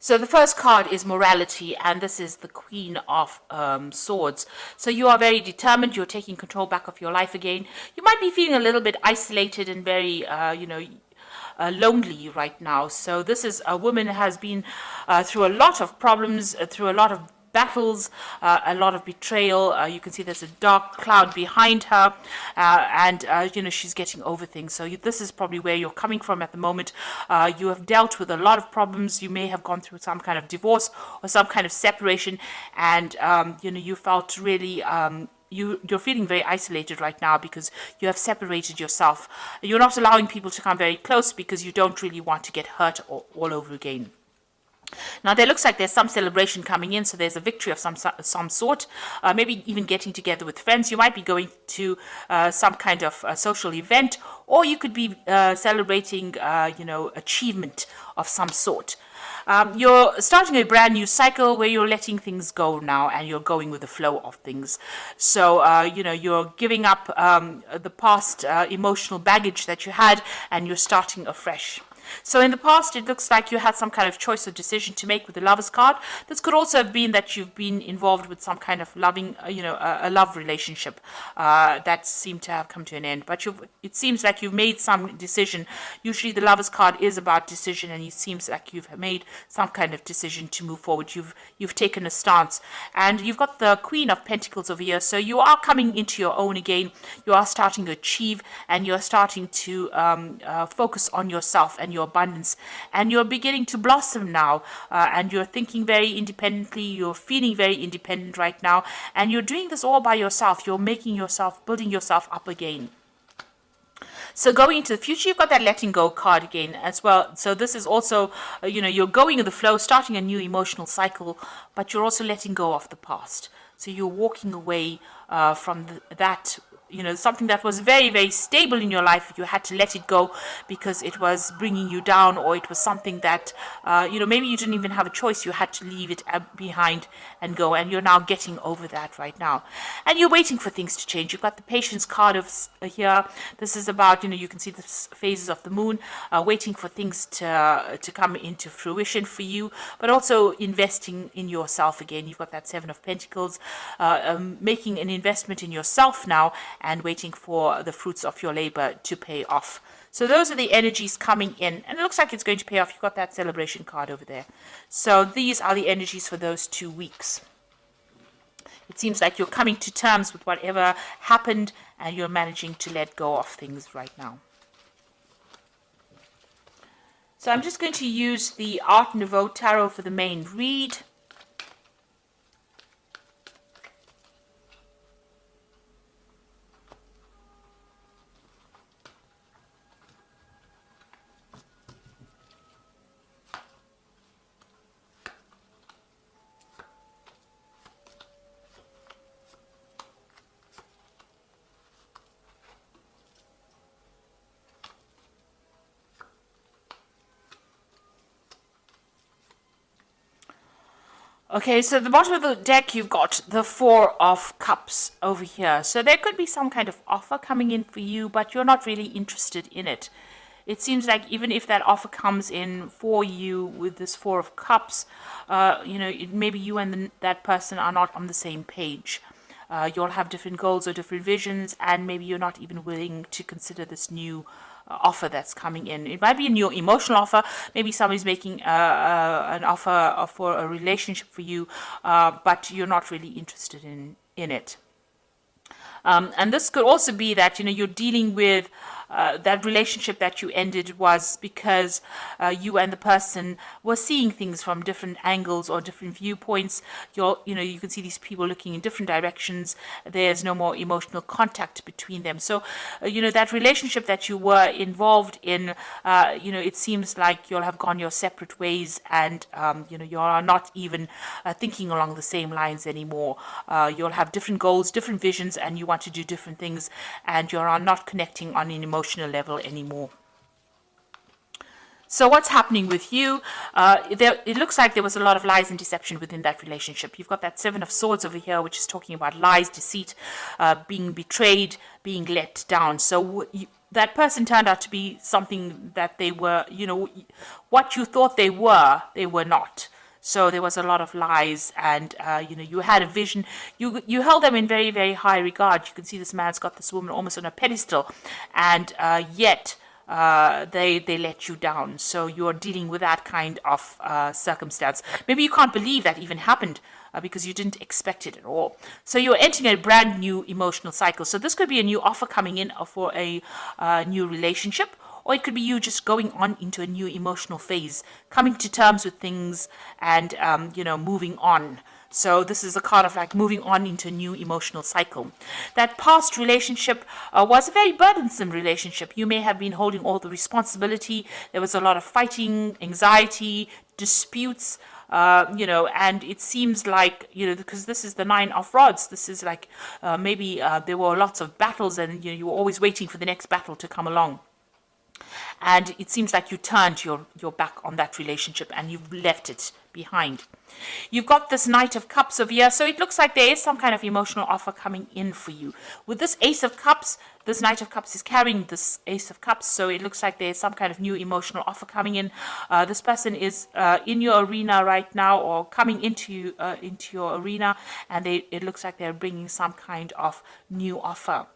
So the first card is morality, and this is the Queen of Swords. So you are very determined. You're taking control back of your life again. You might be feeling a little bit isolated and very, lonely right now. So this is a woman who has been through a lot of problems, through a lot of battles, a lot of betrayal. You can see there's a dark cloud behind her, and she's getting over things. So this is probably where you're coming from at the moment. You have dealt with a lot of problems. You may have gone through some kind of divorce or some kind of separation, and you felt really. You're feeling very isolated right now because you have separated yourself. You're not allowing people to come very close because you don't really want to get hurt all over again. Now, there looks like there's some celebration coming in, so there's a victory of some sort, maybe even getting together with friends. You might be going to some kind of social event, or you could be celebrating, achievement of some sort. You're starting a brand new cycle where you're letting things go now and you're going with the flow of things. So, you're giving up the past emotional baggage that you had and you're starting afresh. So in the past, it looks like you had some kind of choice or decision to make with the Lover's card. This could also have been that you've been involved with some kind of loving, a love relationship that seemed to have come to an end. But it seems like you've made some decision. Usually the Lover's card is about decision, and it seems like you've made some kind of decision to move forward. You've taken a stance. And you've got the Queen of Pentacles over here. So you are coming into your own again. You are starting to achieve, and you're starting to focus on yourself and your abundance, and you're beginning to blossom now, and you're thinking very independently, you're feeling very independent right now, and you're doing this all by yourself. You're building yourself up again. So going into the future, you've got that letting go card again as well. So this is also, you're going in the flow, starting a new emotional cycle, but you're also letting go of the past. So you're walking away from that something that was very, very stable in your life. You had to let it go because it was bringing you down, or it was something that, maybe you didn't even have a choice. You had to leave it behind and go, and you're now getting over that right now. And you're waiting for things to change. You've got the Patience card here. This is about, you can see the phases of the moon, waiting for things to come into fruition for you, but also investing in yourself again. You've got that Seven of Pentacles, making an investment in yourself now, and waiting for the fruits of your labor to pay off. So those are the energies coming in, and it looks like it's going to pay off. You've got that celebration card over there. So these are the energies for those 2 weeks. It seems like you're coming to terms with whatever happened, and you're managing to let go of things right now. So I'm just going to use the Art Nouveau Tarot for the main read. Okay, so at the bottom of the deck, you've got the Four of Cups over here. So there could be some kind of offer coming in for you, but you're not really interested in it. It seems like even if that offer comes in for you with this Four of Cups, maybe you and that person are not on the same page. You'll have different goals or different visions, and maybe you're not even willing to consider this new offer that's coming in. It might be a new emotional offer. Maybe somebody's making an offer for a relationship for you, but you're not really interested in it. And this could also be that you're dealing with that relationship that you ended was because you and the person were seeing things from different angles or different viewpoints. You can see these people looking in different directions. There's no more emotional contact between them. So, that relationship that you were involved in, it seems like you'll have gone your separate ways, and you are not even thinking along the same lines anymore. You'll have different goals, different visions, and you want to do different things, and you are not connecting on an emotional level anymore. So what's happening with you? It looks like there was a lot of lies and deception within that relationship. You've got that Seven of Swords over here, which is talking about lies, deceit, being betrayed, being let down. So that person turned out to be something that they were, what you thought they were not. So there was a lot of lies, and you had a vision. You held them in very, very high regard. You can see this man's got this woman almost on a pedestal, and yet they let you down. So you're dealing with that kind of circumstance. Maybe you can't believe that even happened. Because you didn't expect it at all. So you're entering a brand new emotional cycle. So this could be a new offer coming in for a new relationship, or it could be you just going on into a new emotional phase, coming to terms with things and, moving on. So this is a card of like moving on into a new emotional cycle. That past relationship was a very burdensome relationship. You may have been holding all the responsibility. There was a lot of fighting, anxiety, disputes, and it seems like, because this is the 9 of rods, this is like maybe there were lots of battles, and you were always waiting for the next battle to come along. And it seems like you turned your back on that relationship and you've left it behind. You've got this Knight of Cups over here, so it looks like there is some kind of emotional offer coming in for you. With this Ace of Cups, this Knight of Cups is carrying this Ace of Cups, so it looks like there's some kind of new emotional offer coming in. This person is in your arena right now, or coming into your arena, and it looks like they're bringing some kind of new offer.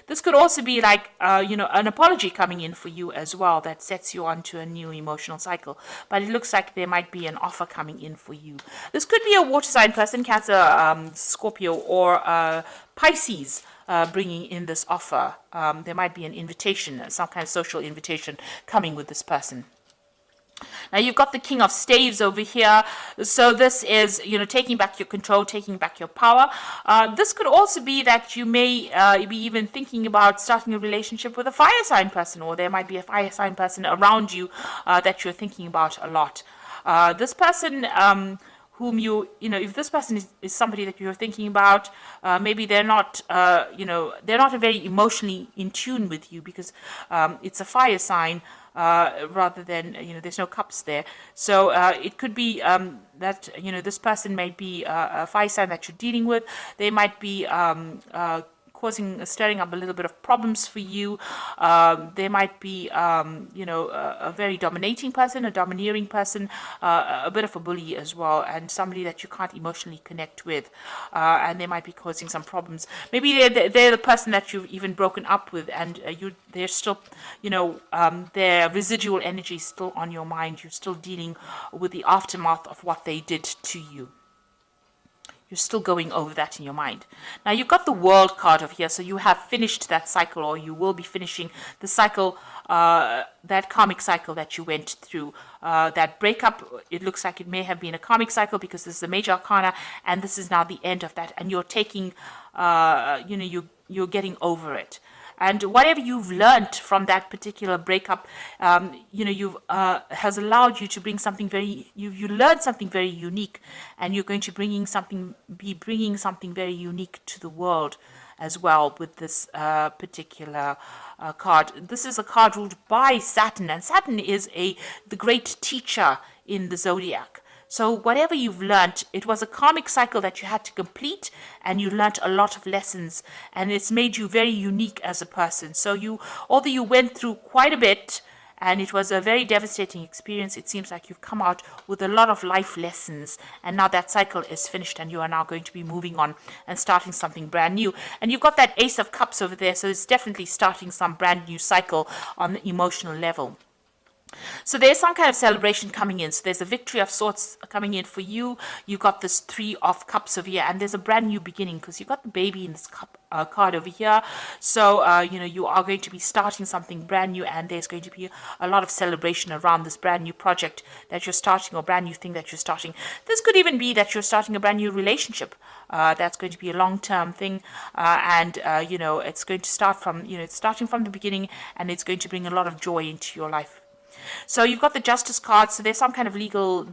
This could also be like, an apology coming in for you as well that sets you onto a new emotional cycle. But it looks like there might be an offer coming in for you. This could be a water sign person, Cancer, Scorpio, or Pisces, bringing in this offer. There might be an invitation, some kind of social invitation coming with this person. Now you've got the King of Staves over here. So this is, taking back your control, taking back your power. This could also be that you may be even thinking about starting a relationship with a fire sign person, or there might be a fire sign person around you that you're thinking about a lot. This person whom if this person is somebody that you're thinking about, maybe they're not, they're not very emotionally in tune with you, because it's a fire sign. Rather than, there's no cups there. So it could be that, this person may be a fire sign that you're dealing with. They might be stirring up a little bit of problems for you. They might be, a very dominating person, a domineering person, a bit of a bully as well, and somebody that you can't emotionally connect with. And they might be causing some problems. Maybe they're the person that you've even broken up with, and they're still, their residual energy is still on your mind. You're still dealing with the aftermath of what they did to you. You're still going over that in your mind. Now, you've got the World card over here, so you have finished that cycle, or you will be finishing the cycle, that karmic cycle that you went through. That breakup, it looks like it may have been a karmic cycle, because this is the major arcana, and this is now the end of that, and you're taking, you're getting over it. And whatever you've learned from that particular breakup, has allowed you to bring something you learned something very unique, and you're going to be bringing something very unique to the world as well with this particular card. This is a card ruled by Saturn, and Saturn is the great teacher in the zodiac. So whatever you've learnt, it was a karmic cycle that you had to complete, and you learnt a lot of lessons, and it's made you very unique as a person. So although you went through quite a bit, and it was a very devastating experience, it seems like you've come out with a lot of life lessons, and now that cycle is finished, and you are now going to be moving on and starting something brand new. And you've got that Ace of Cups over there, so it's definitely starting some brand new cycle on the emotional level. So there's some kind of celebration coming in. So there's a victory of sorts coming in for you. You've got this 3 of Cups over here, and there's a brand new beginning, because you've got the baby in this card over here. So, you are going to be starting something brand new, and there's going to be a lot of celebration around this brand new project that you're starting, or brand new thing that you're starting. This could even be that you're starting a brand new relationship. That's going to be a long-term thing, and it's going to start from, it's starting from the beginning, and it's going to bring a lot of joy into your life. So you've got the Justice card, so there's some kind of legal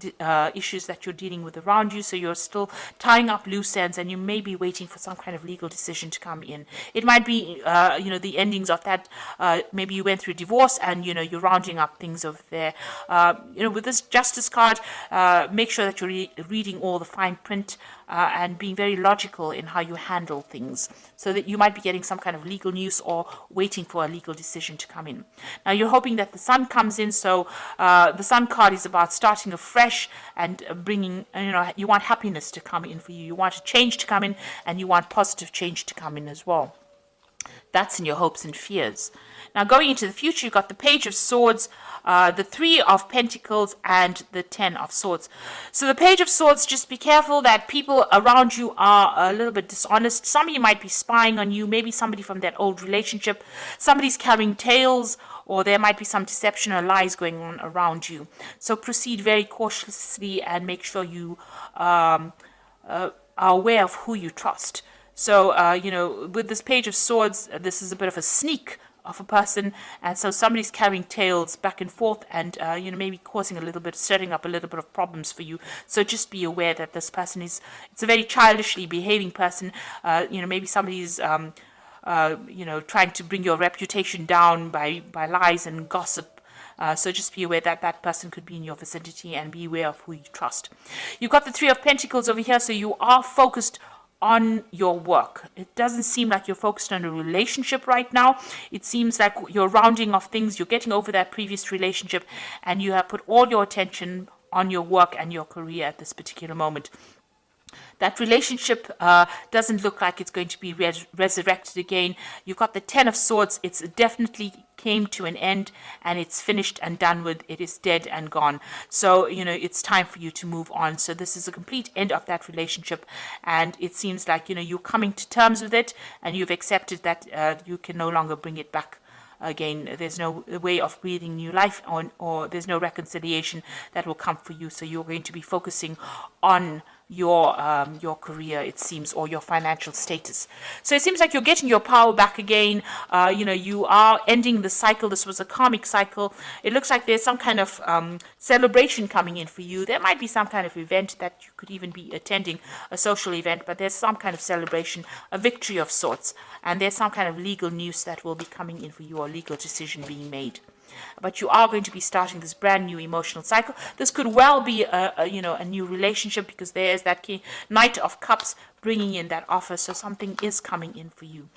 issues that you're dealing with around you, so you're still tying up loose ends, and you may be waiting for some kind of legal decision to come in. It might be, the endings of that, maybe you went through divorce, and, you're rounding up things over there. With this Justice card, make sure that you're reading all the fine print, and being very logical in how you handle things, so that you might be getting some kind of legal news or waiting for a legal decision to come in. Now you're hoping that the Sun comes in, so the Sun card is about starting afresh and bringing, you want happiness to come in for you. You want a change to come in, and you want positive change to come in as well. That's in your hopes and fears. Now, going into the future, you've got the Page of Swords, the Three of Pentacles, and the Ten of Swords. So the Page of Swords, just be careful that people around you are a little bit dishonest. Somebody might be spying on you, maybe somebody from that old relationship. Somebody's carrying tales, or there might be some deception or lies going on around you. So proceed very cautiously and make sure you are aware of who you trust. So, with this Page of Swords, this is a bit of a sneak of a person, and so somebody's carrying tales back and forth, and maybe causing setting up a little bit of problems for you. So just be aware that this person it's a very childishly behaving person. Maybe somebody's trying to bring your reputation down by lies and gossip. So just be aware that that person could be in your vicinity, and be aware of who you trust. You've got the Three of Pentacles over here, so you are focused on your work. It doesn't seem like you're focused on a relationship right now. It seems like you're rounding off things, you're getting over that previous relationship, and you have put all your attention on your work and your career at this particular moment. That relationship doesn't look like it's going to be resurrected again. You've got the Ten of Swords. It's definitely came to an end, and it's finished and done with. It is dead and gone. So, it's time for you to move on. So this is a complete end of that relationship, and it seems like, you're coming to terms with it, and you've accepted that you can no longer bring it back again. There's no way of breathing new life on, or there's no reconciliation that will come for you. So you're going to be focusing on your career, it seems, or your financial status. So it seems like you're getting your power back again. You are ending the cycle. This was a karmic cycle. It looks like there's some kind of celebration coming in for you. There might be some kind of event that you could even be attending, a social event, but there's some kind of celebration, a victory of sorts, and there's some kind of legal news that will be coming in for you, or legal decision being made. But you are going to be starting this brand new emotional cycle. This could well be a new relationship, because there is that Knight of Cups bringing in that offer. So something is coming in for you.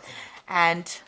And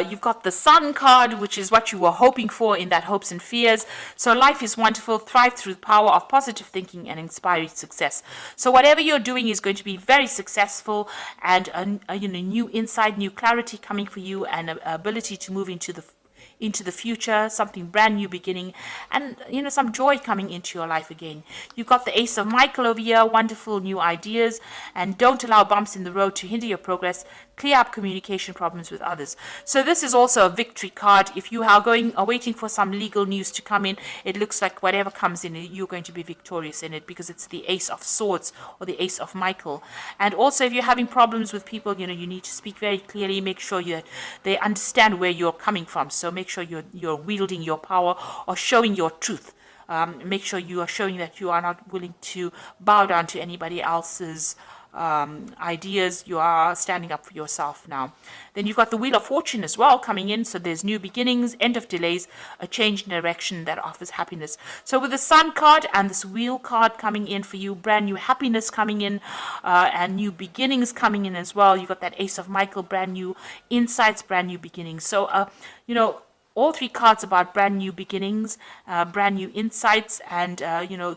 you've got the Sun card, which is what you were hoping for in that hopes and fears. So life is wonderful. Thrive through the power of positive thinking and inspiring success. So whatever you're doing is going to be very successful, and a new insight, new clarity coming for you, and an ability to move into the future, something brand new beginning, and some joy coming into your life again. You've got the Ace of Michael over here, wonderful new ideas, and don't allow bumps in the road to hinder your progress. Clear up communication problems with others. So this is also a victory card. If you are waiting for some legal news to come in, it looks like whatever comes in, you're going to be victorious in it, because it's the Ace of Swords, or the Ace of Michael. And also, if you're having problems with people, you need to speak very clearly. Make sure they understand where you're coming from. So make sure you're wielding your power, or showing your truth. Make sure you are showing that you are not willing to bow down to anybody else's ideas. You are standing up for yourself now. Then you've got the Wheel of Fortune as well coming in. So there's new beginnings, end of delays, a change in direction that offers happiness. So with the Sun card and this Wheel card coming in for you, brand new happiness coming in, and new beginnings coming in as well. You've got that Ace of Michael, brand new insights, brand new beginnings. So all three cards about brand new beginnings, brand new insights, and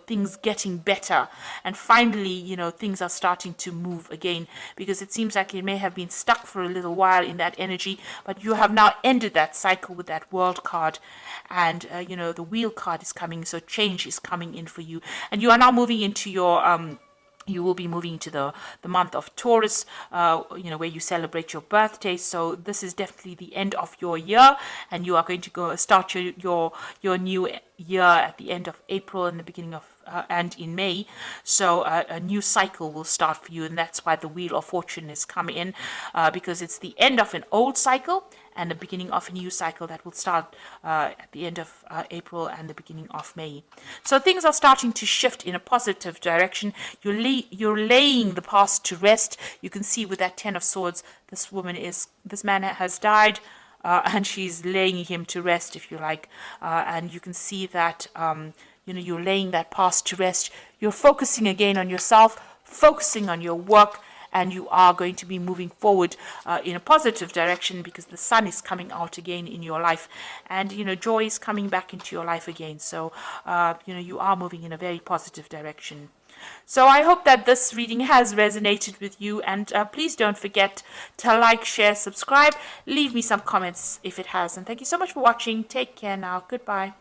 things getting better. And finally, things are starting to move again, because it seems like it may have been stuck for a little while in that energy, but you have now ended that cycle with that World card, and the Wheel card is coming. So change is coming in for you, and you are now moving into your you will be moving to the month of Taurus, where you celebrate your birthday. So this is definitely the end of your year, and you are going to go start your new year at the end of April and the beginning of and in May. So a new cycle will start for you, and that's why the Wheel of Fortune is coming in, because it's the end of an old cycle and the beginning of a new cycle that will start at the end of April and the beginning of May. So things are starting to shift in a positive direction. You're laying the past to rest. You can see with that Ten of Swords, this man has died. And she's laying him to rest, if you like. And you can see that, you're laying that past to rest. You're focusing again on yourself, focusing on your work, and you are going to be moving forward in a positive direction because the sun is coming out again in your life. And, joy is coming back into your life again. So, you are moving in a very positive direction. So I hope that this reading has resonated with you, and please don't forget to like, share, subscribe, leave me some comments if it has. And thank you so much for watching. Take care now. Goodbye.